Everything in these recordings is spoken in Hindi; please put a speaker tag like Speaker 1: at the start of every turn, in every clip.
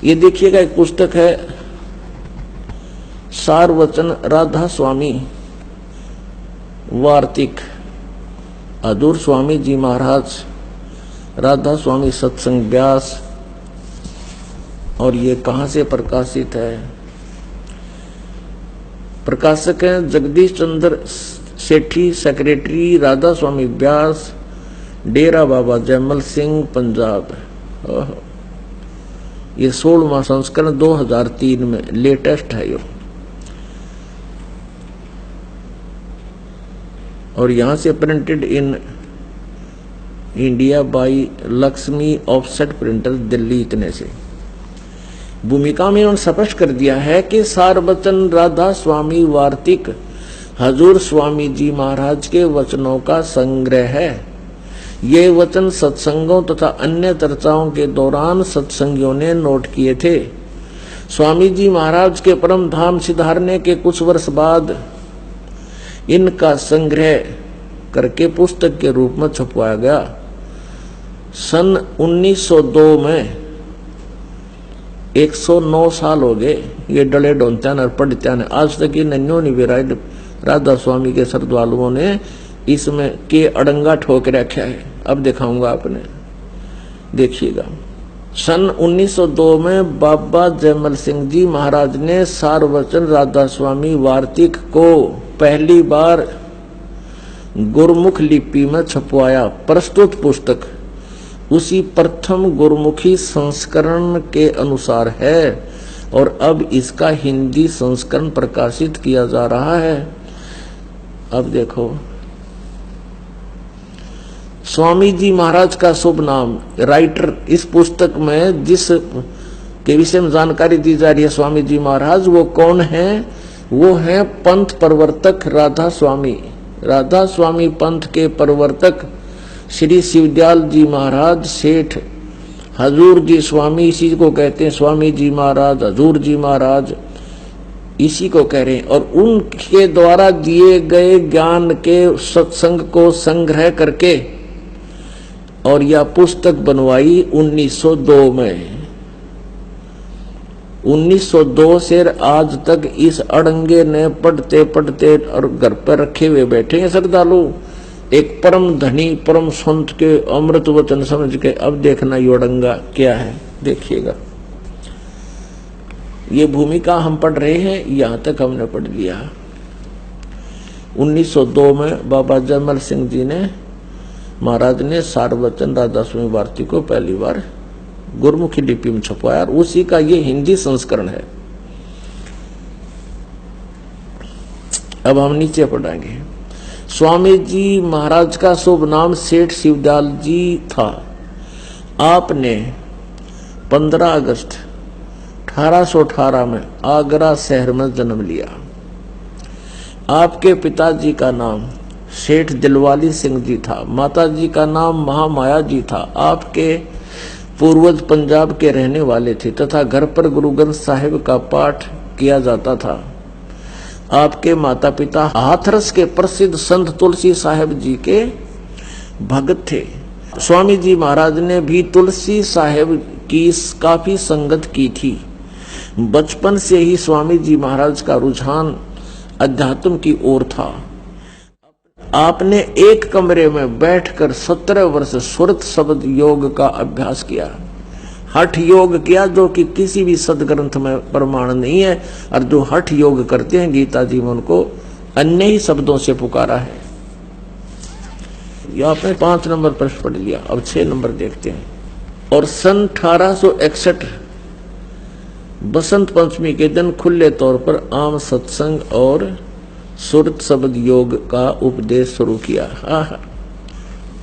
Speaker 1: ये देखिएगा, एक पुस्तक है सारवचन राधा स्वामी वार्तिक, हजूर स्वामी जी महाराज, राधा स्वामी सत्संग व्यास। और ये कहाँ से प्रकाशित है? प्रकाशक हैं जगदीश चंद्र सेठी, सेक्रेटरी राधा स्वामी व्यास, डेरा बाबा जयमल सिंह, पंजाब। ये 16वां संस्करण 2003 में लेटेस्ट है यो। और यहां से printed in India by Lakshmi offset printer, Delhi. इतने से भूमिका में उन्होंने स्पष्ट कर दिया है कि सारवचन राधा स्वामी वार्तिक हजूर स्वामी जी महाराज के वचनों का संग्रह है। ये वचन सत्संगों तथा अन्य चर्चाओं के दौरान सत्संगियों ने नोट किए थे। स्वामी जी महाराज के परम धाम सिधारने के कुछ वर्ष बाद इनका संग्रह करके पुस्तक के रूप में छपवाया गया। सन 1902 में 109 साल हो गए ये डले डोंत्यान और पंडित्यान। आज तक ये नन्यो निवेराइड राधा स्वामी के श्रद्धालुओं ने इसमें के अड़ंगा ठोक रखा है। अब दिखाऊंगा आपने, देखिएगा। सन 1902 में बाबा जयमल सिंह जी महाराज ने सारवचन राधा स्वामी वार्तिक को पहली बार गुरमुख लिपि में छपवाया। प्रस्तुत पुस्तक उसी प्रथम गुरमुखी संस्करण के अनुसार है और अब इसका हिंदी संस्करण प्रकाशित किया जा रहा है। अब देखो, स्वामी जी महाराज का शुभ नाम। राइटर इस पुस्तक में जिस के विषय में जानकारी दी जा रही है स्वामी जी महाराज, वो कौन है? वो है पंथ प्रवर्तक राधा स्वामी। राधा स्वामी पंथ के प्रवर्तक श्री शिवदयाल जी महाराज सेठ, हजूर जी स्वामी, इसी को कहते हैं स्वामी जी महाराज, हजूर जी महाराज, इसी को कह रहे हैं। और उनके द्वारा दिए गए ज्ञान के सत्संग को संग्रह करके और यह पुस्तक बनवाई 1902 में। 1902 से आज तक इस अड़ंगे ने पढ़ते पढ़ते और घर पर रखे हुए बैठे हैं श्रद्धालु, एक परम धनी परम संत के अमृत वचन समझ के। अब देखना ये अड़ंगा क्या है, देखिएगा। ये भूमिका हम पढ़ रहे हैं, यहां तक हमने पढ़ लिया। 1902 में बाबा जयमल सिंह जी ने महाराज ने सारवचन राधा स्वामी वार्तिक को पहली बार गुरमुखी लिपि में छपवाया और उसी का ये हिंदी संस्करण है। अब हम नीचे पढ़ेंगे। स्वामी जी महाराज का शुभ नाम सेठ शिवदयाल जी था। आपने 15 अगस्त 1818 में आगरा शहर में जन्म लिया। आपके पिताजी का नाम सेठ दिलवाली सिंह जी था। माताजी का नाम महामाया जी था। आपके पूर्वज पंजाब के रहने वाले थे तथा घर पर गुरु ग्रंथ साहिब का पाठ किया जाता था। आपके माता पिता हाथरस के प्रसिद्ध संत तुलसी साहिब जी के भक्त थे। स्वामी जी महाराज ने भी तुलसी साहिब की काफी संगत की थी। बचपन से ही स्वामी जी महाराज का रुझान अध्यात्म की ओर था। आपने एक कमरे में बैठकर 17 वर्ष सुरत शब्द योग का अभ्यास किया। हठ योग किया, जो कि किसी भी सदग्रंथ में प्रमाण नहीं है। और जो हठ योग करते हैं गीता जी में उनको अन्य ही शब्दों से पुकारा है। यह आपने 5 नंबर प्रश्न पढ़ लिया। अब 6 नंबर देखते हैं। और सन 1861 बसंत पंचमी के दिन खुले तौर पर आम सत्संग और सुरत शब्द योग का उपदेश शुरू किया।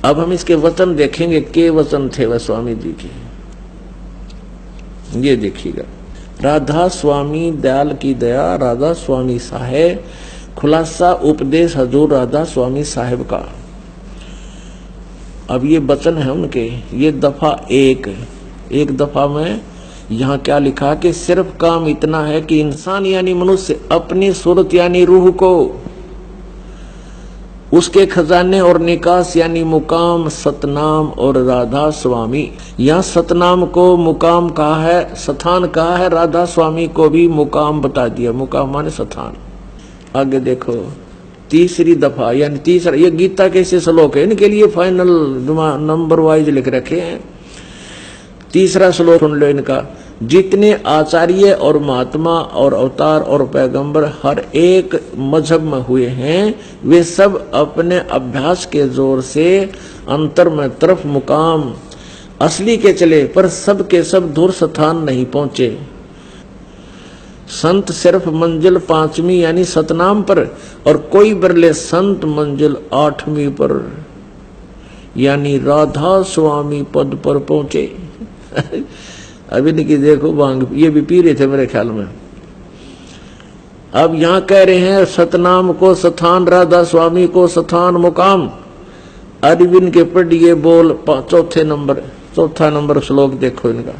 Speaker 1: अब हम इसके वचन देखेंगे। के वचन थे वह स्वामी जी के, ये देखिएगा। राधा स्वामी दयाल की दया, राधा स्वामी साहेब, खुलासा उपदेश हजूर राधा स्वामी साहेब का। अब ये वचन है उनके। ये दफा एक दफा में यहाँ क्या लिखा कि सिर्फ काम इतना है कि इंसान यानी मनुष्य अपनी सूरत यानी रूह को उसके खजाने और निकास यानी मुकाम सतनाम और राधा स्वामी। यहाँ सतनाम को मुकाम कहा है, स्थान कहा है, राधा स्वामी को भी मुकाम बता दिया। मुकाम माने स्थान। आगे देखो तीसरी दफा यानी तीसरा, ये गीता के ऐसे श्लोक है, इनके लिए फाइनल नंबर वाइज लिख रखे हैं। तीसरा श्लोक सुन लो इनका। जितने आचार्य और महात्मा और अवतार और पैगंबर हर एक मजहब में हुए हैं, वे सब अपने अभ्यास के जोर से अंतर में तरफ मुकाम असली के चले, पर सब के सब दूर स्थान नहीं पहुंचे। संत सिर्फ मंजिल 5वीं यानी सतनाम पर, और कोई बिरले संत मंजिल 8वीं पर यानी राधा स्वामी पद पर पहुंचे। अभी नहीं देखो भांग ये भी पी रहे थे मेरे ख्याल में। अब यहां कह रहे हैं सतनाम को स्थान, राधा स्वामी को स्थान मुकाम। अरविंद के पढ़िए बोल चौथा नंबर श्लोक देखो इनका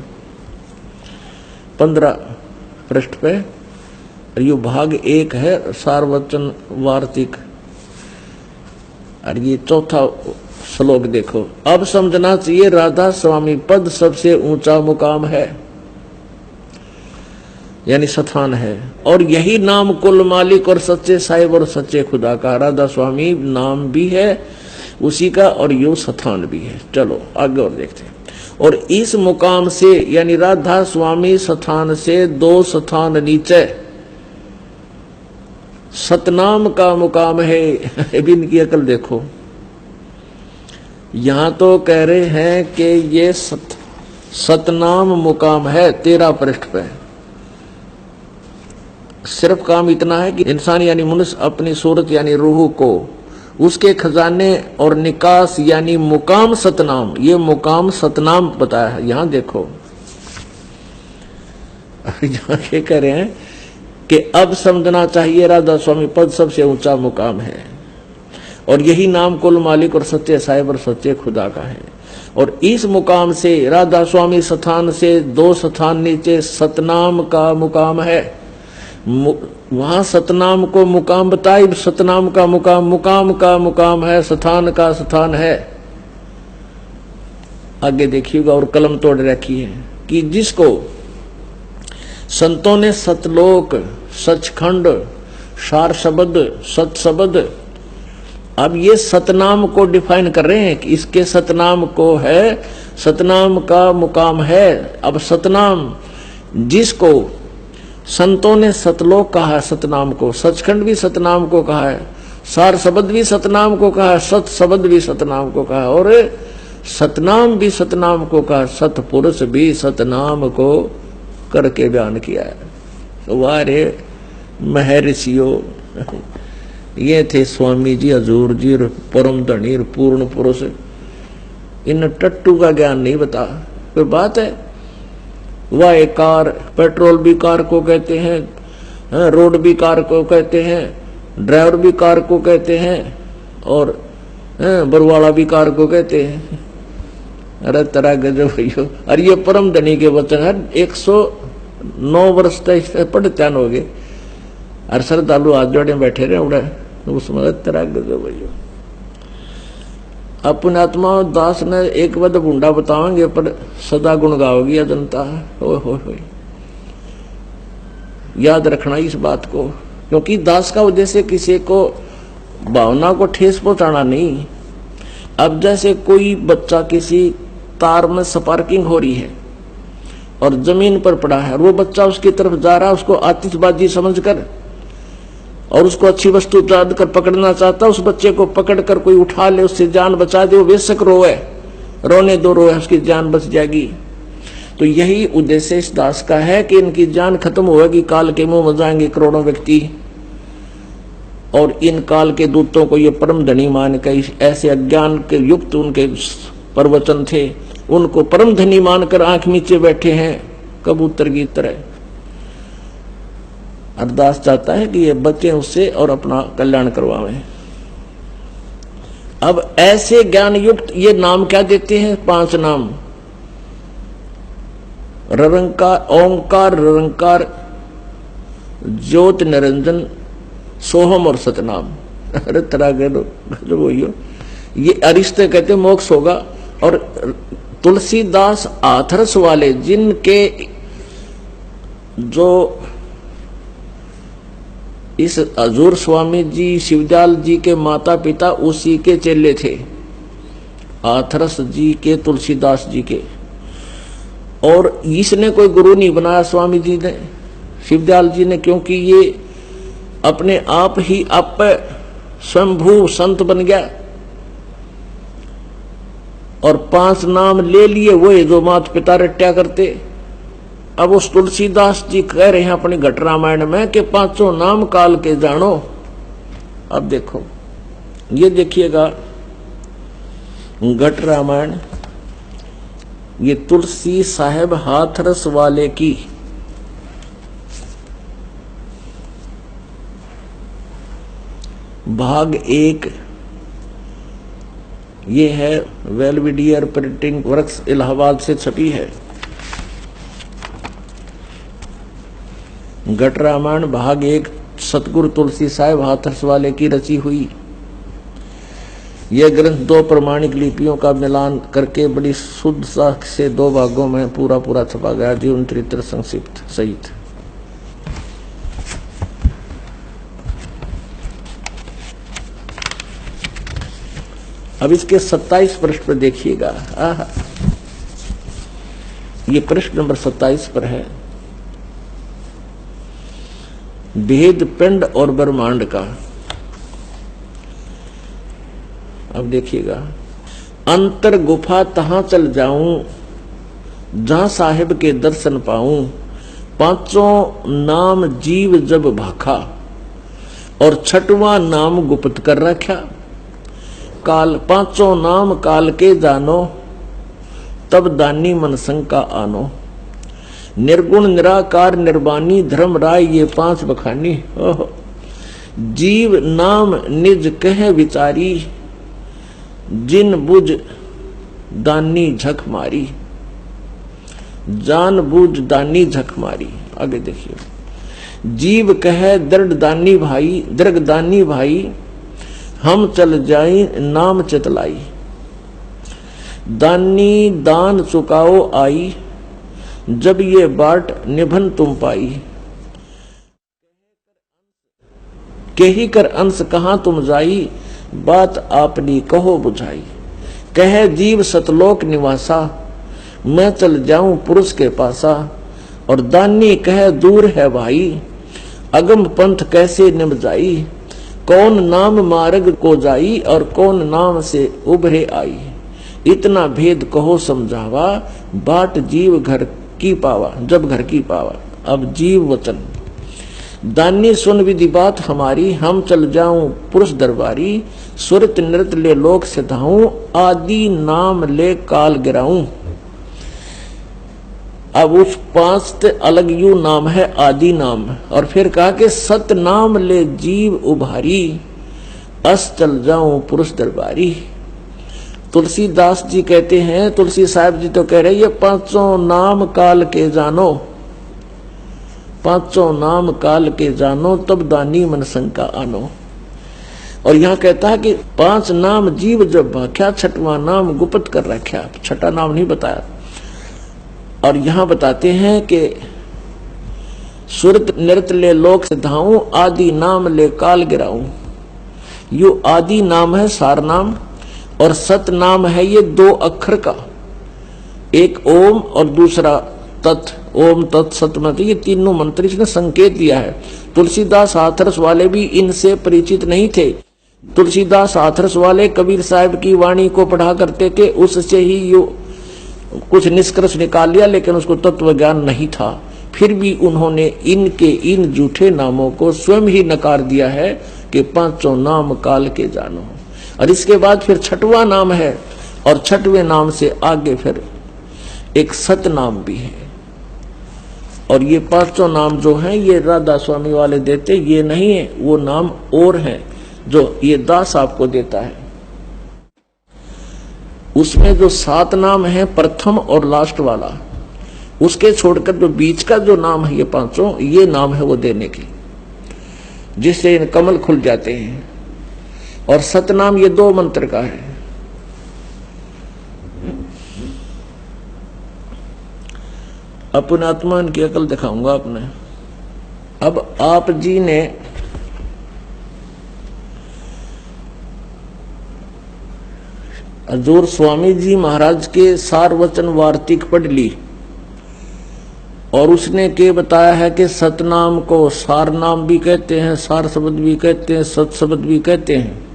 Speaker 1: 15 पृष्ठ पे। ये भाग 1 है सारवचन वार्तिक, और ये चौथा श्लोक देखो। अब समझना चाहिए राधा स्वामी पद सबसे ऊंचा मुकाम है यानी स्थान है, और यही नाम कुल मालिक और सच्चे साहिब और सच्चे खुदा का। राधा स्वामी नाम भी है उसी का और यो स्थान भी है। चलो आगे और देखते हैं। और इस मुकाम से यानी राधा स्वामी स्थान से 2 स्थान नीचे सतनाम का मुकाम है। अभी इनकी अकल देखो, यहां तो कह रहे हैं कि ये सतनाम मुकाम है 13 पृष्ठ पे। सिर्फ काम इतना है कि इंसान यानी मनुष्य अपनी सूरत यानी रूह को उसके खजाने और निकास यानी मुकाम सतनाम, ये मुकाम सतनाम बताया है। यहां देखो यहां ये कह रहे हैं कि अब समझना चाहिए राधा स्वामी पद सबसे ऊंचा मुकाम है, और यही नाम कुल मालिक और सच्चे साहिब और सच्चे खुदा का है। और इस मुकाम से राधा स्वामी स्थान से 2 स्थान नीचे सतनाम का मुकाम है। वहां सतनाम को मुकाम बताई, सतनाम का मुकाम मुकाम का मुकाम है, स्थान का स्थान है। आगे देखिएगा और कलम तोड़ रखी है कि जिसको संतों ने सतलोक, सचखंड, सार शब्द, सत शब्द, अब ये सतनाम को डिफाइन कर रहे हैं कि इसके सतनाम को है, सतनाम का मुकाम है। अब सतनाम जिसको संतों ने सतलोक कहा है सतनाम को, सचखंड भी सतनाम को कहा है, सार शब्द भी सतनाम को कहा है, सत शब्द भी सतनाम को कहा है, और सतनाम भी सतनाम को कहा, सतपुरुष भी सतनाम को करके बयान किया है। वारे महर्षियों, ये थे स्वामी जी, हजूर जी, परम धनी, पूर्ण पुरुष। इन टट्टू का ज्ञान नहीं बता कोई बात है। वह कार, पेट्रोल भी कार को कहते हैं, रोड भी कार को कहते हैं, ड्राइवर भी कार को कहते हैं, और बरवाड़ा भी कार को कहते हैं। अरे तरह गजब भैया। अरे ये परम धनी के वचन है। 109 वर्ष तक पढ़त्यान हो गए, अरे श्रद्धालु हाथ जोड़े बैठे रहे उड़े उसमें तरह गजब भैया। अपने आत्मा दास ने एक बद बूंदा बताओगे पर सदा गुण गाओगी जनता। हो याद रखना इस बात को, क्योंकि दास का उद्देश्य किसी को भावना को ठेस पहुंचाना नहीं। अब जैसे कोई बच्चा किसी तार में स्पार्किंग हो रही है और जमीन पर पड़ा है, और वो बच्चा उसकी तरफ जा रहा है उसको आतिशबाजी समझकर, और उसको अच्छी वस्तु याद कर पकड़ना चाहता, उस बच्चे को पकड़कर कोई उठा ले, उससे जान बचा दे, वो बेशक रोए, रोने दो, रोए, उसकी जान बच जाएगी। तो यही उद्देश्य इस दास का है कि इनकी जान खत्म होगी, काल के मुंह में जाएंगे करोड़ों व्यक्ति, और इन काल के दूतों को ये परम धनी मान कर, ऐसे अज्ञान के युक्त उनके प्रवचन थे, उनको परम धनी मानकर आंख नीचे बैठे हैं कबूतर की तरह। अरदास चाहता है कि ये बच्चे उससे और अपना कल्याण करवाएं। अब ऐसे ज्ञान युक्त ये नाम क्या देते हैं? 5 नाम, ररंकार, ओंकार, ररंकार, ज्योत, निरंजन, सोहम और सतनाम। अरे तरह के वही हो, ये अरिष्ट कहते मोक्ष होगा। और तुलसीदास हाथरस वाले जिनके जो इस हजूर स्वामी जी शिवदयाल जी के माता पिता उसी के चेले थे, हाथरस जी के तुलसीदास जी के। और इसने कोई गुरु नहीं बनाया स्वामी जी ने, शिवदयाल जी ने, क्योंकि ये अपने आप ही आप स्वयंभू संत बन गया और 5 नाम ले लिए, वो जो माता पिता रट्या करते। अब उस तुलसीदास जी कह रहे हैं अपनी घट रामायण में कि 5 नाम काल के जानो। अब देखो, ये देखिएगा घट रामायण, ये तुलसी साहेब हाथरस वाले की भाग 1, ये है वेलविडियर प्रिंटिंग वर्क्स इलाहाबाद से छपी है। घट रामायण भाग 1 सतगुरु तुलसी साहेब हाथरस वाले की रची हुई। यह ग्रंथ 2 प्रमाणिक लिपियों का मिलान करके बड़ी शुद्धता से 2 भागों में पूरा छपा गया, जीवन चरित्र संक्षिप्त सहित। अब इसके 27 पृष्ठ पर देखिएगा। ये पृष्ठ नंबर 27 पर है, भेद पिंड और ब्रह्मांड का। अब देखिएगा, अंतर गुफा तहां चल जाऊं जहां साहिब के दर्शन पाऊं, 5 नाम जीव जब भाखा और 6वां नाम गुप्त कर रखा। काल 5 नाम काल के जानो, तब दानी मन शंका आनो। निर्गुण निराकार निर्वाणी धर्म राय ये 5 बखानी। जीव नाम निज कह विचारी, जिन बुझ दानी झक मारी। जान बुझ दानी झक मारी। आगे देखिए, जीव कह दृढ़ दानी भाई, दृढ़ दानी भाई, हम चल जाई नाम चितलाई। दानी दान चुकाओ आई, जब ये बाट निभन तुम पाई। केही कर अंश कहां तुम जाई, बात आपनी कहो बुझाई। कह जीव सतलोक निवासा, मैं चल जाऊं पुरुष के पासा। और दानी कह दूर है भाई, अगम पंथ कैसे निभ जाई। कौन नाम मार्ग को जाई, और कौन नाम से उभरे आई। इतना भेद कहो समझावा, बाट जीव घर की पावा, जब घर की पावा। अब जीव वचन, दानी सुन विधि बात हमारी, हम चल जाऊं पुरुष दरबारी। सुरत नृत ले लोक सिधाऊं, आदि नाम ले काल गिराऊं। अब उस 5 अलग यू नाम है, आदि नाम। और फिर कहा कि सत नाम ले जीव उभारी, अस चल जाऊं पुरुष दरबारी। तुलसीदास जी कहते हैं, तुलसी साहब जी तो कह रहे ये 5 नाम काल के जानो, 5 नाम काल के जानो, तब दानी मन शंका आनो। और यहाँ कहता है कि 5 नाम जीव जब भाख्या, 6वां नाम गुप्त कर रखा, 6ठा नाम नहीं बताया। और यहाँ बताते हैं कि सुरत नृत ले लोक सिधाऊं, आदि नाम ले काल गिराऊं। यो आदि नाम है सार नाम, और सत नाम है ये 2 अक्षर का, एक ओम और दूसरा तत्। ओम तत् सत मंत्र, ये तीनों मंत्र इसने संकेत दिया है। तुलसीदास हाथरस वाले भी इनसे परिचित नहीं थे। तुलसीदास हाथरस वाले कबीर साहब की वाणी को पढ़ा करते थे, उससे ही यो कुछ निष्कर्ष निकाल लिया, लेकिन उसको तत्व ज्ञान नहीं था। फिर भी उन्होंने इनके इन झूठे नामों को स्वयं ही नकार दिया है कि 5 नाम काल के जानो। और इसके बाद फिर 6वां नाम है, और 6वें नाम से आगे फिर एक सत नाम भी है। और ये 5 नाम जो हैं ये राधा स्वामी वाले देते, ये नहीं है, वो नाम और हैं जो ये दास आपको देता है। उसमें जो 7 नाम है, प्रथम और लास्ट वाला, उसके छोड़कर जो बीच का जो नाम है ये 5, ये नाम है वो देने की, जिससे इन कमल खुल जाते हैं। और सतनाम ये 2 मंत्र का है। अपने आत्मा की अकल दिखाऊंगा आपने। अब आप जी ने हजूर स्वामी जी महाराज के सार वचन वार्तिक पढ़ ली और उसने के बताया है कि सतनाम को सार नाम भी कहते हैं, सार शब्द भी कहते हैं, सत शब्द भी कहते हैं,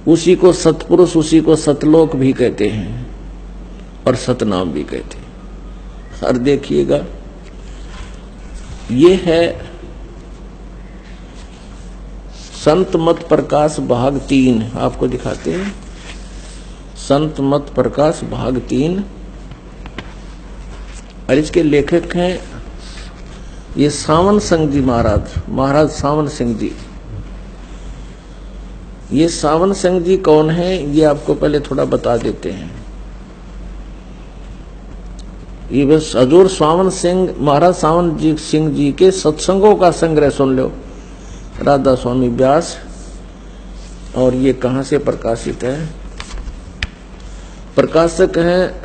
Speaker 1: उसी को सतपुरुष, उसी को सतलोक भी कहते हैं और सतनाम भी कहते हैं। और देखिएगा ये है संत मत प्रकाश भाग 3, आपको दिखाते हैं। संत मत प्रकाश भाग 3 और इसके लेखक हैं ये सावन सिंह जी महाराज, महाराज सावन सिंह जी। ये सावन सिंह जी कौन है ये आपको पहले थोड़ा बता देते हैं। ये बस हजूर सावन सिंह महाराज सावन जी सिंह जी के सत्संगों का संग्रह सुन लो, राधा स्वामी व्यास। और ये कहां से प्रकाशित है? प्रकाशक हैं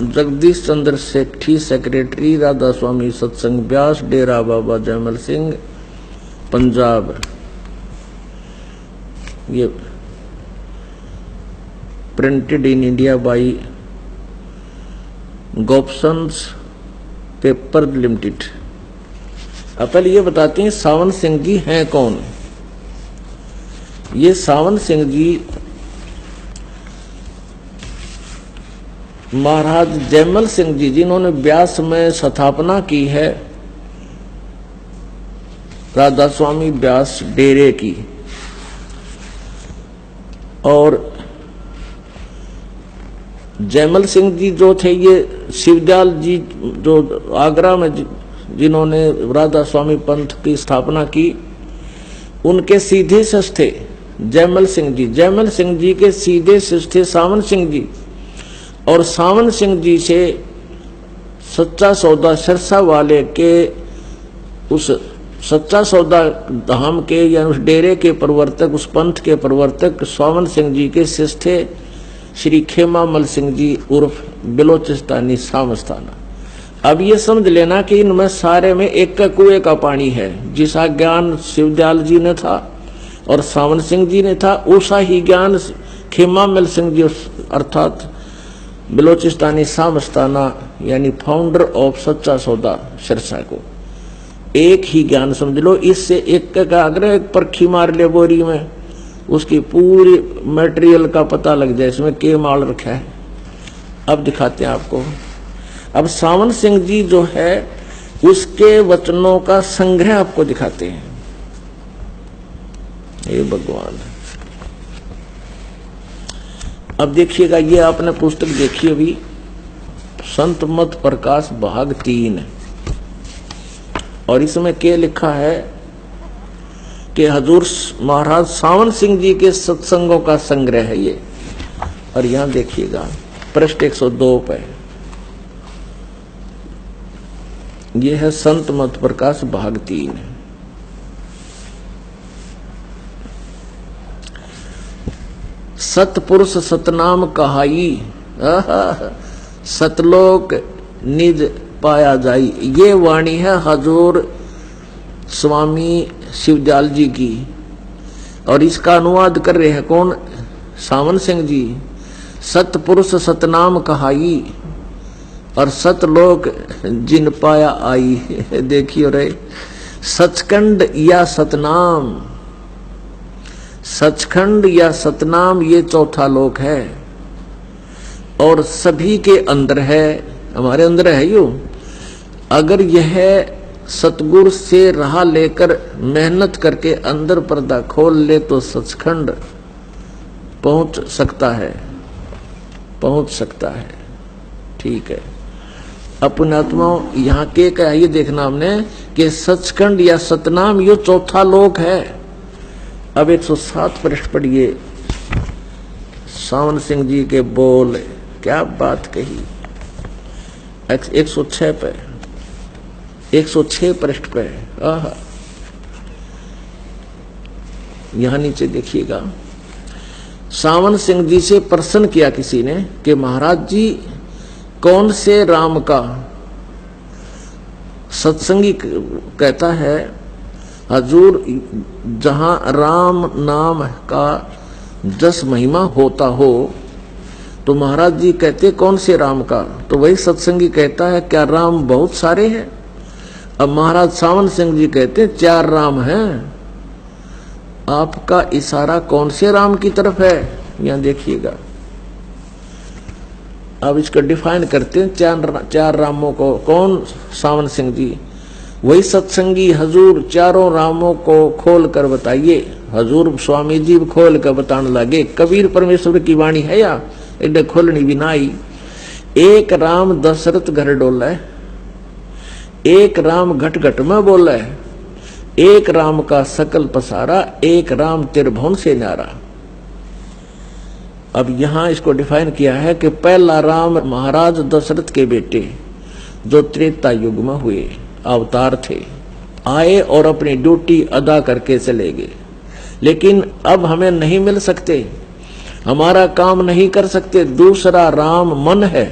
Speaker 1: जगदीश चंद्र सेठी, सेक्रेटरी राधा स्वामी सत्संग व्यास, डेरा बाबा जयमल सिंह, पंजाब। ये printed in India by Gopsons paper limited. अब पहले ये बताते हैं सावन सिंह जी हैं कौन। ये सावन सिंह जी महाराज जयमल सिंह जी जिन्होंने व्यास में स्थापना की है राधा स्वामी व्यास डेरे की, और जयमल सिंह जी जो थे ये शिवदयाल जी जो आगरा में जिन्होंने राधा स्वामी पंथ की स्थापना की, उनके सीधे शिष्य थे जयमल सिंह जी। जयमल सिंह जी के सीधे शिष्य थे सावन सिंह जी, और सावन सिंह जी से सच्चा सौदा सिरसा वाले के उस सच्चा सौदा धाम के या उस डेरे के प्रवर्तक, उस पंथ के प्रवर्तक सावन सिंह जी के शिष्य थे श्री खेमामल सिंह जी उर्फ बिलोचिस्तानी सामस्ताना। अब ये समझ लेना कि इनमें सारे में एक का कुएं का पानी है। जिसा ज्ञान शिवदयाल जी ने था और सावन सिंह जी ने था, उसा ही ज्ञान खेमामल सिंह जी अर्थात बिलोचिस्तानी सामस्ताना यानी फाउंडर ऑफ सच्चा सौदा सिरसा को एक ही ज्ञान समझ लो। इससे एक का अगर एक परखी मार ले बोरी में, उसकी पूरी मटेरियल का पता लग जाए इसमें के माल रखा है। अब दिखाते हैं आपको। अब सावन सिंह जी जो है उसके वचनों का संग्रह आपको दिखाते हैं। हे भगवान, अब देखिएगा, ये आपने पुस्तक देखी अभी, संत मत प्रकाश भाग 3, और इसमें क्या लिखा है कि हजूर महाराज सावन सिंह जी के सत्संगों का संग्रह है ये। और यहां देखिएगा पृष्ठ 102 पे ये है संत मत प्रकाश भाग 3। सतपुरुष सतनाम कहाई, सतलोक निज पाया जाई। ये वाणी है हजूर स्वामी शिवदयाल जी की, और इसका अनुवाद कर रहे हैं कौन? सावन सिंह जी। सतपुरुष सतनाम कहाई और सतलोक जिन पाया आई। देखियो रे, सचखंड या सतनाम, सचखंड या सतनाम ये चौथा लोक है, और सभी के अंदर है, हमारे अंदर है यो। अगर यह सतगुरु से राह लेकर मेहनत करके अंदर पर्दा खोल ले तो सचखंड पहुंच सकता है, पहुंच सकता है। ठीक है, अपने आत्माओं यहाँ के क्या ये देखना हमने कि सचखंड या सतनाम ये चौथा लोक है। अब 107 पृष्ठ पढ़िए, सावन सिंह जी के बोल, क्या बात कही। 106 पे, 106 पृष्ठ पे। यहां नीचे देखिएगा, सावन सिंह जी से प्रश्न किया किसी ने कि महाराज जी कौन से राम का, सत्संगी कहता है हजूर जहां राम नाम का जस महिमा होता हो, तो महाराज जी कहते कौन से राम का, तो वही सत्संगी कहता है क्या राम बहुत सारे हैं। अब महाराज सावन सिंह जी कहते 4 राम हैं। आपका इशारा कौन से राम की तरफ है, यहां देखिएगा। अब इसको डिफाइन करते हैं 4 रामों को। कौन, सावन सिंह जी। वही सत्संगी हजूर चारों रामों को खोल कर बताइए। हजूर स्वामी जी खोल कर बताने लगे। कबीर परमेश्वर की वाणी है या इन्हें खोलनी भी ना आई। एक राम दशरथ घर डोला, एक राम घट घट में बोला, एक राम का सकल पसारा, एक राम त्रिभुवन से न्यारा। अब यहां इसको डिफाइन किया है कि पहला राम महाराज दशरथ के बेटे जो त्रेता युग में हुए अवतार थे, आए और अपनी ड्यूटी अदा करके चले गए। लेकिन अब हमें नहीं मिल सकते, हमारा काम नहीं कर सकते। दूसरा राम मन है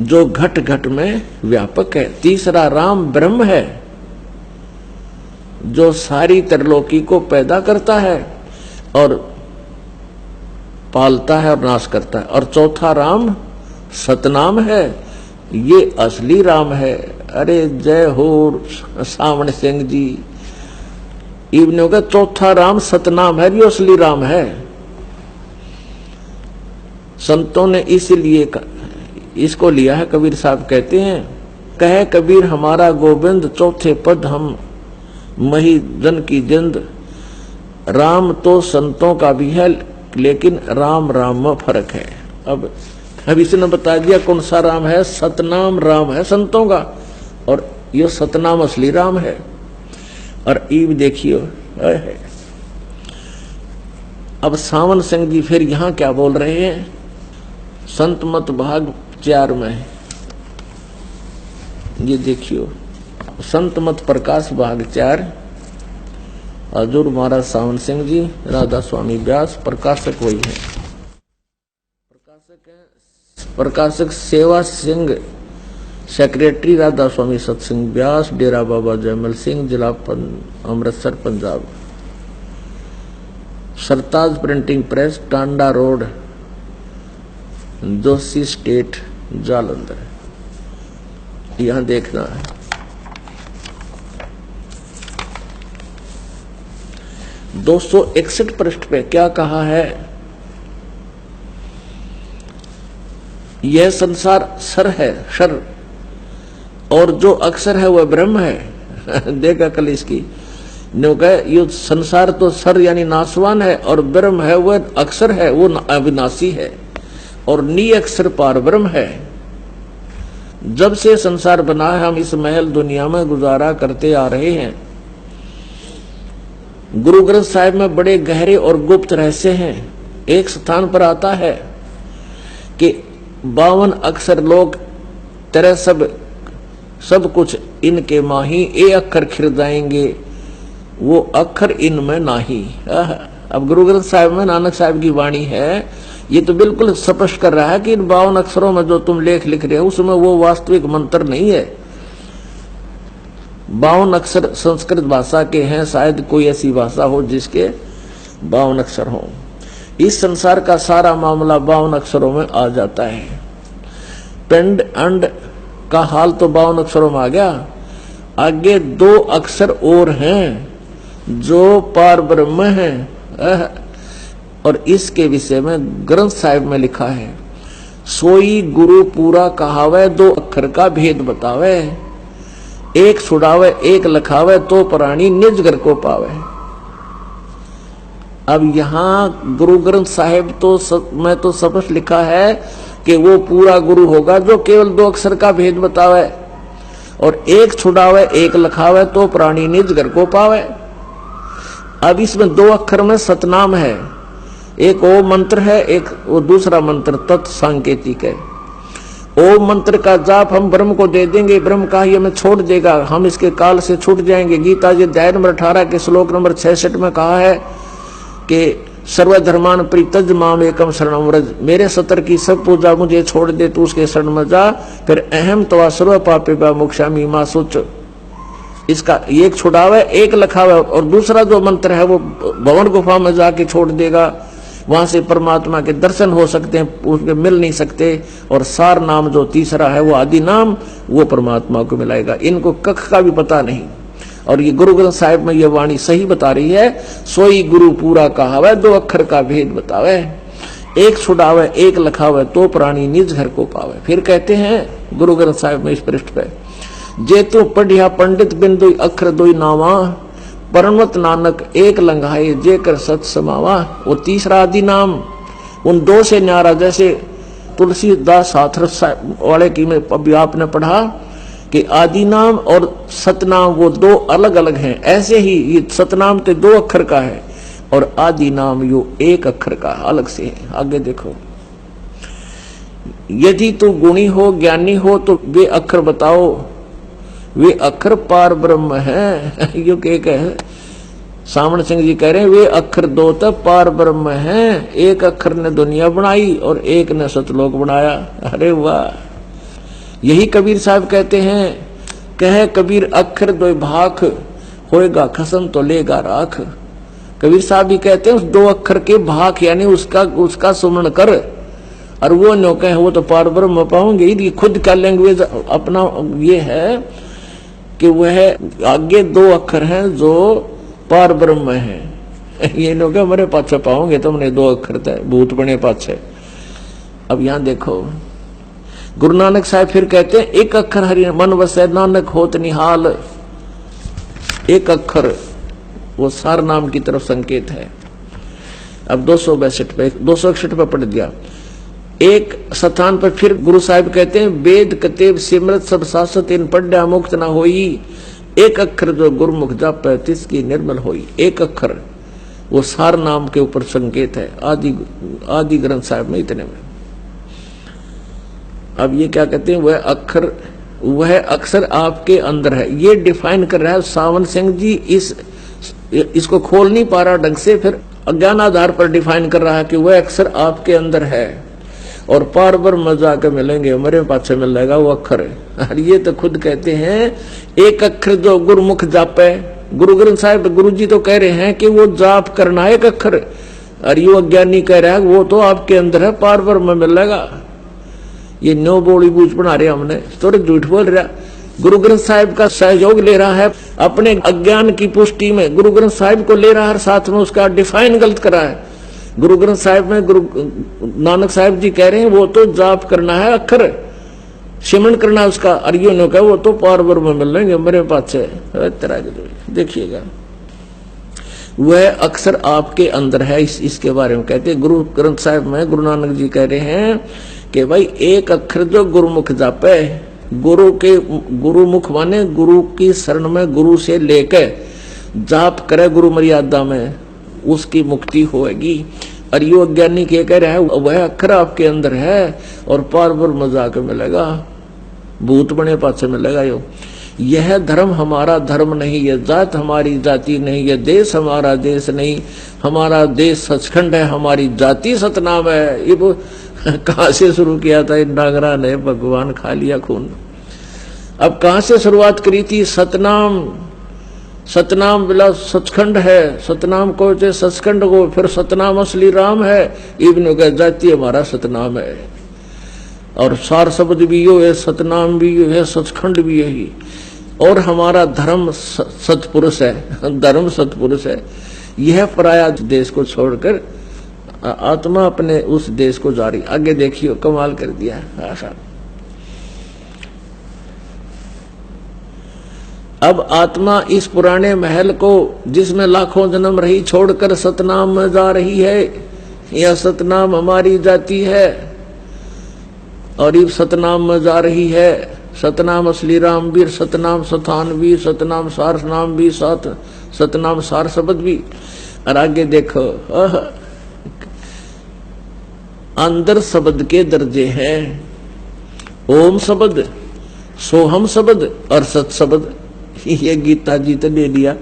Speaker 1: जो घट घट में व्यापक है। तीसरा राम ब्रह्म है जो सारी त्रिलोकी को पैदा करता है और पालता है और नाश करता है। और चौथा राम सतनाम है, ये असली राम है। अरे जय हो सावन सिंह जी। इब्ने का चौथा राम सतनाम है, ये असली राम है। संतों ने इसलिए इसको लिया है। कबीर साहब कहते हैं, कहे कबीर हमारा गोविंद चौथे पद हम मही जन की जिंद। राम तो संतों का भी है लेकिन राम राम में फर्क है। अब इसने बता दिया कौन सा राम है। सतनाम राम है संतों का और ये सतनाम असली राम है। और ईब देखियो है। अब सावन सिंह जी फिर यहां क्या बोल रहे हैं, संत मत भाग 4 में ये देखियो, संत मत प्रकाश भाग 4, हजूर महाराज सावन सिंह जी, राधा स्वामी व्यास। प्रकाशक वही है, प्रकाशक सेवा सिंह, सेक्रेटरी राधा स्वामी सत्संग व्यास, डेरा बाबा जयमल सिंह, जिला Amritsar Punjab. Sartaj printing press, Tanda road, Joshi state, Jalandhar. यहां देखना है। दो 261 पृष्ठ पे क्या कहा है, यह संसार सर है, शर, और जो अक्षर है वह ब्रह्म है। देखा कल इसकी ये संसार तो सर यानी नासवान है और ब्रह्म है वह अक्षर है, वो अविनाशी है और नी अक्षर पार ब्रह्म है। जब से संसार बना है हम इस महल दुनिया में गुजारा करते आ रहे हैं। गुरु ग्रंथ साहिब में बड़े गहरे और गुप्त रहस्य हैं। एक स्थान पर आता है कि 52 अक्षर लोग तेरे सब कुछ इनके माही, ए अक्षर खिरदाएंगे वो अक्षर इनमें नाही। अब गुरु ग्रंथ साहिब में नानक साहिब की वाणी है, ये तो बिल्कुल स्पष्ट कर रहा है कि इन 52 अक्षरों में जो तुम लेख लिख रहे हो उसमें वो वास्तविक मंत्र नहीं है। 52 अक्षर संस्कृत भाषा के हैं, शायद कोई ऐसी भाषा हो जिसके 52 अक्षर हो। इस संसार का सारा मामला 52 अक्षरों में आ जाता है। पिंड अंड का हाल तो 52 अक्षरों में आ गया। आगे 2 अक्षर और हैं जो पार ब्रह्म है। और इसके विषय में ग्रंथ साहिब में लिखा है, सोई गुरु पूरा कहावे, 2 अक्षर का भेद बतावे, एक छुड़ावे एक लखावे, तो प्राणी निज घर को पावे। अब यहाँ गुरु ग्रंथ साहिब तो में तो स्पष्ट लिखा है कि वो पूरा गुरु होगा जो केवल 2 अक्षर का भेद बतावे और एक छुड़ावे एक लखावे, तो प्राणी निज घर को पावे। अब इसमें 2 अक्षर में सतनाम है, एक वो मंत्र है, एक वो दूसरा मंत्र तत् सांकेतिक है। ओम मंत्र का जाप हम ब्रह्म को दे देंगे, ब्रह्म का ही हमें छोड़ देगा, हम इसके काल से छूट जाएंगे। गीता जी अध्याय नंबर 18 के श्लोक नंबर 66 में कहा है कि सर्वधर्मान परित्यज माम एकम शरणम व्रज, मेरे सतर की सब पूजा मुझे छोड़ दे, तू उसके शरण में जा, फिर अहम तवा सर्व पापेभ्यो मोक्षामि मा शुच। इसका एक छुड़ावा एक लखावा, और दूसरा जो मंत्र है वो भवन गुफा में जाके छोड़ देगा, वहां से परमात्मा के दर्शन हो सकते हैं, उसके मिल नहीं सकते। और सार नाम जो तीसरा है वो आदि नाम, वो परमात्मा को मिलाएगा। इनको कख का भी पता नहीं, और ये गुरु ग्रंथ साहिब में ये वाणी सही बता रही है। सोई गुरु पूरा कहावे, 2 अक्षर का भेद बतावे, एक छुड़ावे एक लखावे, तो प्राणी निज घर को पावे। फिर कहते हैं गुरु ग्रंथ साहिब में इस पृष्ठ पे, जे तू पढ़िया पंडित बिन दुई अक्षर दुई नावा, परमत नानक एक लंघाए जे कर सत समावा। वो तीसरा आदि नाम उन 2 से न्यारा, जैसे तुलसीदास हाथरस वाले की में अभी आपने पढ़ा कि आदि नाम और सतनाम वो 2 अलग अलग हैं, ऐसे ही ये सतनाम तो 2 अक्षर का है और आदि नाम यो 1 अक्षर का अलग से है। आगे देखो, यदि तू गुणी हो ज्ञानी हो तो वे अक्षर बताओ, वे अक्षर पार ब्रह्म है। यो एक है सामण सिंह जी कह रहे हैं, वे अक्षर 2 तो पार ब्रह्म है, 1 अक्षर ने दुनिया बनाई और 1 ने सतलोक बनाया। अरे वाह, यही कबीर साहब कहते हैं, कहे कबीर अक्षर 2 भाख, होएगा खसम तो लेगा राख। कबीर साहब भी कहते हैं उस 2 अक्षर के भाख यानी उसका सुमरण कर, और वो नो कहे वो तो पार ब्रह्म पाओगे। ये खुद का लैंग्वेज अपना ये है कि वह आगे 2 अक्षर हैं जो पार ब्रह्म है। ये नो कहे मेरे पाछे पाओगे तुमने 2 अक्षर थे भूत बने पाछे। अब यहां देखो गुरु नानक साहब फिर कहते हैं, 1 अक्षर हरि मन वसै नानक होत निहाल। 1 अक्षर वो सार नाम की तरफ संकेत है। अब 262 पे 261 पे पढ़ दिया। एक स्थान पर फिर गुरु साहिब कहते हैं, वेद कतेब सिमरत सब शासत इन पढ़ा मुक्त न होई, 1 अक्षर जो गुरुमुख जापै तिसकी निर्मल होई। 1 अक्षर वो सार नाम के ऊपर संकेत है आदि ग्रंथ साहिब में इतने में। अब ये क्या कहते हैं, वह अक्षर आपके अंदर है। ये डिफाइन कर रहा है सावन सिंह जी, इसको खोल नहीं पा रहा ढंग से, फिर अज्ञान आधार पर डिफाइन कर रहा है कि वह अक्षर आपके अंदर है और पार ब्रह्म जाकर मिलेंगे, मेरे पाछे मिल जाएगा वो अक्षर है। और ये तो खुद कहते हैं 1 अक्षर जो गुरुमुख जापे। गुरु ग्रंथ साहिब गुरु जी तो कह रहे हैं कि वो जाप करना 1 अक्षर, और ये अज्ञानी कह रहा है वो तो आपके अंदर है, पार ब्रह्म मिल जाएगा। ये नो बोली बूझ बना रहे हमने, तो झूठ बोल रहा। गुरु ग्रंथ साहिब का सहयोग ले रहा है अपने अज्ञान की पुष्टि में, गुरु ग्रंथ साहिब को ले रहा है, साथ में उसका डिफाइन गलत करा है। गुरु ग्रंथ साहिब में गुरु नानक साहिब जी कह रहे हैं वो तो जाप करना है अक्षर, सिमरन करना है उसका, अर्यो ने कहा वो तो पार ब्रह्म मिल लेंगे मेरे पास से। देखिएगा वह अक्षर आपके अंदर है, इसके बारे में कहते हैं गुरु ग्रंथ साहिब में। गुरु नानक जी कह रहे हैं कि भाई 1 अक्षर जो गुरुमुख जापे, गुरुमुख माने गुरु की शरण में गुरु से लेकर जाप करे गुरु मर्यादा में, उसकी मुक्ति होगी। और यो अज्ञानी के कह रहा है वह अक्षर आपके अंदर है और पार ब्रह्म जाकर मिलेगा, भूत बने पाछे मिलेगा। यो यह धर्म हमारा धर्म नहीं, यह जात हमारी जाति नहीं, यह देश हमारा देश नहीं, हमारा देश सचखंड है, हमारी जाति सतनाम है। ये कहां से शुरू किया था इन डांगरा ने, भगवान खा लिया खून। अब कहां से शुरुआत करी थी, सतनाम बिला सचखंड है, सतनाम को सचखंड को, फिर सतनाम असली राम है। इब्न का जाति हमारा सतनाम है, और सार शब्द भी यो है, सतनाम भी यो है, सचखंड भी यही। और हमारा धर्म सतपुरुष है, धर्म सतपुरुष है। यह पराया देश को छोड़कर आत्मा अपने उस देश को जा रही। आगे देखियो कमाल कर दिया आशा। अब आत्मा इस पुराने महल को जिसमें लाखों जन्म रही छोड़कर सतनाम में जा रही है। यह सतनाम हमारी जाति है और ये सतनाम में जा रही है। सतनाम असली राम वीर, सतनाम सतान वीर, सतनाम सार नाम भी, सतनाम सार शब्द भी। और आगे देखो अंदर शब्द के दर्जे हैं, ओम शब्द, सोहम शब्द और सत शब्द, ये गीता जी तो ले लिया।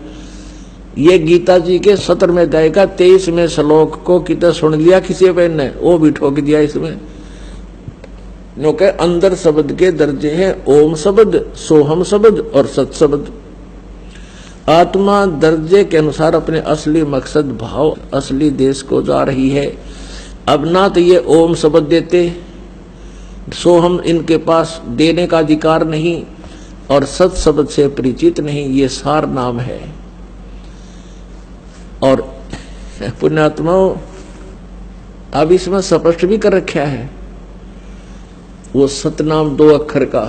Speaker 1: ये गीता जी के 17वें अध्याय का 23वें श्लोक को कितना सुन लिया किसी ने, वो भी ठोक दिया इसमें। क्योंकि अंदर शब्द के दर्जे हैं ओम शब्द, सोहम शब्द और सत शब्द। आत्मा दर्जे के अनुसार अपने असली मकसद भाव असली देश को जा रही है। अब ना तो ये ओम शब्द देते, सोहम इनके पास देने का अधिकार नहीं, और सत शब्द से परिचित नहीं, ये सार नाम है। और पुण्यात्माओं अब इसमें स्पष्ट भी कर रखा है, वो सतनाम 2 अक्षर का,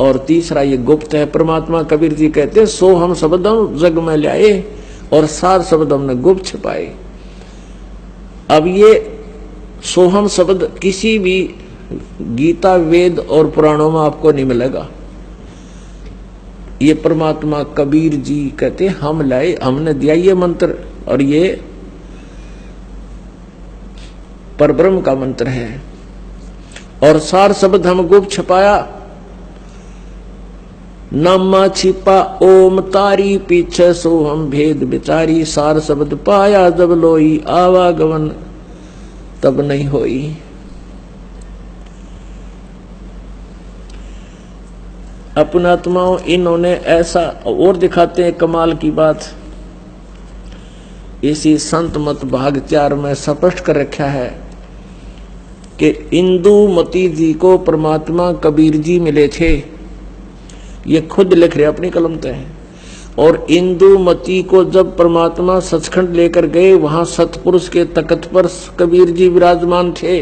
Speaker 1: और तीसरा ये गुप्त है। परमात्मा कबीर जी कहते हैं सो हम शब्द हम जग में लाए और सार शब्द हमने गुप्त छिपाए। अब ये सोहम शब्द किसी भी गीता वेद और पुराणों में आपको नहीं मिलेगा। ये परमात्मा कबीर जी कहते हम लाए, हमने दिया ये मंत्र, और ये परब्रह्म का मंत्र है। और सार शब्द हम गुप्त छपाया, नामा छिपा ओम तारी पीछे सोहम भेद बिचारी। सार शब्द पाया जब लोई, आवागमन तब नहीं होई। अपनात्माओं इन्होंने ऐसा और दिखाते हैं कमाल की बात, इसी संत मत भाग 4 में स्पष्ट कर रखा है कि इंदुमती जी को परमात्मा कबीर जी मिले थे। ये खुद लिख रहे अपनी कलम से। और इंदुमती को जब परमात्मा सचखंड लेकर गए, वहां सतपुरुष के तख्त पर कबीर जी विराजमान थे।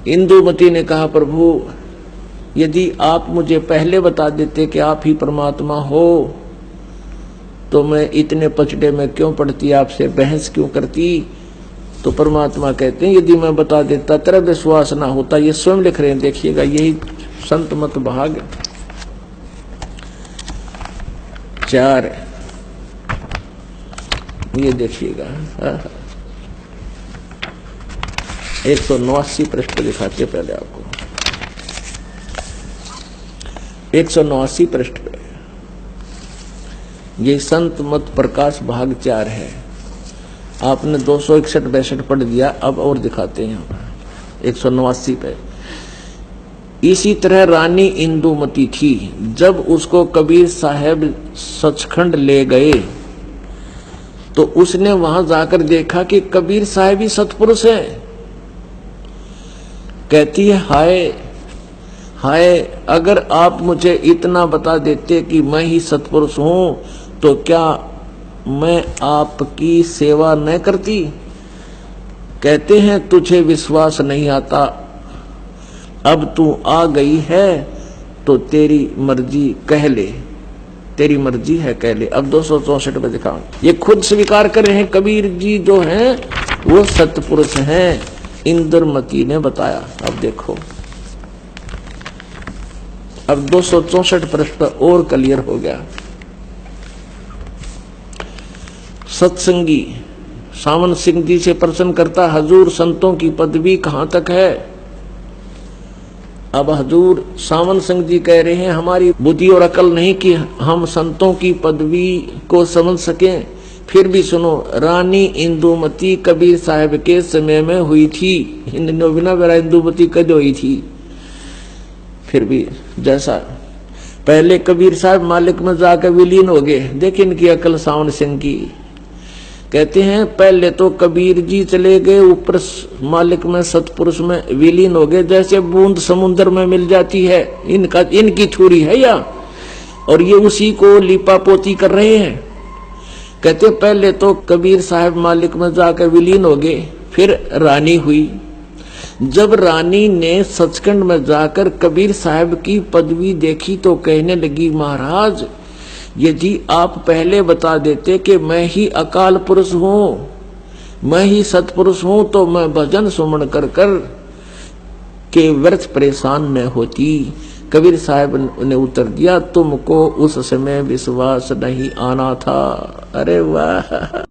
Speaker 1: इंदुमती ने कहा प्रभु यदि आप मुझे पहले बता देते कि आप ही परमात्मा हो तो मैं इतने पचड़े में क्यों पड़ती, आपसे बहस क्यों करती। तो परमात्मा कहते हैं यदि मैं बता देता तेरा विश्वास ना होता। ये स्वयं लिख रहे हैं, देखिएगा, यही संत मत भाग 4, ये देखिएगा 189 पृष्ठ दिखाते पहले आपको। 189 पृष्ठ पे ये संत मत प्रकाश भाग 4 है। आपने 261-62 पढ़ दिया, अब और दिखाते हैं 189 पे। इसी तरह रानी इंदुमती थी। जब उसको कबीर साहब सचखंड ले गए तो उसने वहां जाकर देखा कि कबीर साहब ही सतपुरुष है। कहती है हाय हाय, अगर आप मुझे इतना बता देते कि मैं ही सतपुरुष हूं तो क्या मैं आपकी सेवा न करती। कहते हैं तुझे विश्वास नहीं आता, अब तू आ गई है तो तेरी मर्जी कह ले, तेरी मर्जी है कह ले। अब 264 पे दिखाओ, ये खुद स्वीकार कर रहे हैं कबीर जी जो हैं वो सतपुरुष हैं, इंद्रमती ने बताया। अब देखो, अब 264 पृष्ठ पर और क्लियर हो गया। सत्संगी सावन सिंह जी से प्रश्न करता, हजूर संतों की पदवी कहां तक है। अब हजूर सावन सिंह जी कह रहे हैं हमारी बुद्धि और अकल नहीं कि हम संतों की पदवी को समझ सकें। फिर भी सुनो, रानी इंदुमती कबीर साहब के समय में हुई थी। बिना बेरा इंदुमती कद हुई थी। फिर भी जैसा पहले कबीर साहब मालिक में जाकर विलीन हो गए। देखिए इनकी अकल सावन सिंह की। कहते हैं पहले तो कबीर जी चले गए ऊपर मालिक में सतपुरुष में विलीन हो गए, जैसे बूंद समुद्र में मिल जाती है। इनकी थ्योरी है या, और ये उसी को लिपा पोती कर रहे हैं। कहते पहले तो कबीर साहब मालिक में जाकर विलीन हो गए, फिर रानी हुई। जब रानी ने सचखंड में जाकर कबीर साहब की पदवी देखी तो कहने लगी, महाराज यदि आप पहले बता देते कि मैं ही अकाल पुरुष हूँ, मैं ही सतपुरुष हूँ, तो मैं भजन सुमन कर कर के व्यर्थ परेशान न होती। कबीर साहब ने उत्तर दिया, तुमको उस समय विश्वास नहीं आना था। अरे वाह।